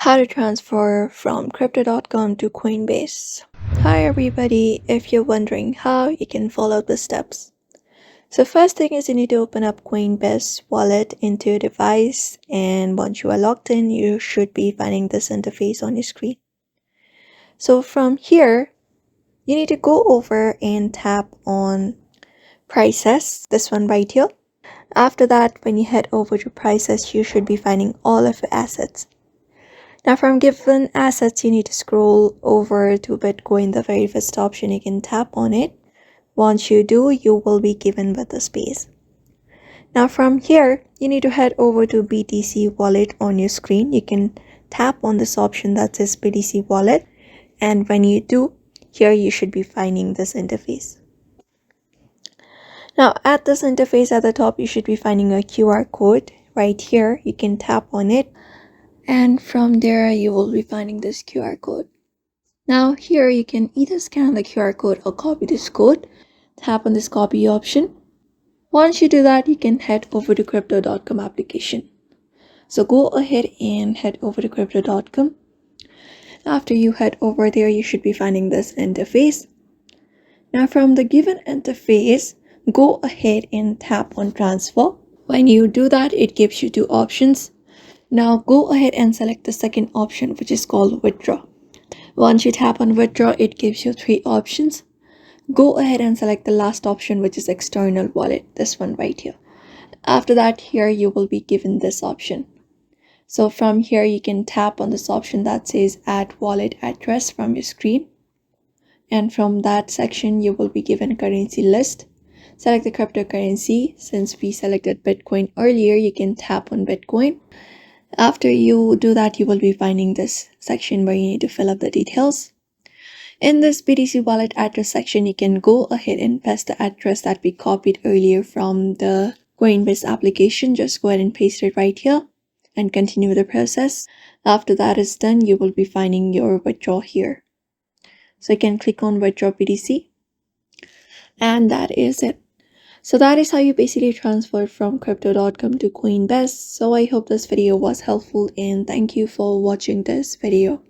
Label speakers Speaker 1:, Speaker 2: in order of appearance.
Speaker 1: How to transfer from crypto.com to Coinbase. Hi everybody, if you're wondering how, you can follow the steps. So first thing is you need to open up Coinbase wallet into your device, and once you are logged in, you should be finding this interface on your screen. So from here, you need to go over and tap on prices, this one right here. After that, when you head over to prices, you should be finding all of your assets. Now from given assets, you need to scroll over to Bitcoin, the very first option. You can tap on it. Once you do, you will be given with a space. Now from here, you need to head over to BTC wallet on your screen. You can tap on this option that says BTC wallet. And when you do, here you should be finding this interface. Now at this interface at the top, you should be finding a QR code right here. You can tap on it. And from there, you will be finding this QR code. Now here you can either scan the QR code or copy this code. Tap on this copy option. Once you do that, you can head over to crypto.com application. So go ahead and head over to crypto.com. After you head over there, you should be finding this interface. Now from the given interface, go ahead and tap on transfer. When you do that, it gives you two options. Now go ahead and select the second option, which is called withdraw. Once you tap on withdraw, it gives you three options. Go ahead and select the last option, which is external wallet, this one right here. After that, here you will be given this option. So from here, you can tap on this option that says add wallet address from your screen. And from that section, you will be given a currency list. Select the cryptocurrency. Since we selected Bitcoin earlier, you can tap on Bitcoin. After you do that, you will be finding this section where you need to fill up the details. In this BTC wallet address section, you can go ahead and paste the address that we copied earlier from the Coinbase application. Just go ahead and paste it right here and continue the process. After that is done, you will be finding your withdraw here. So you can click on withdraw BTC, and that is it. So that is how you basically transfer from crypto.com to Coinbase. So I hope this video was helpful, and thank you for watching this video.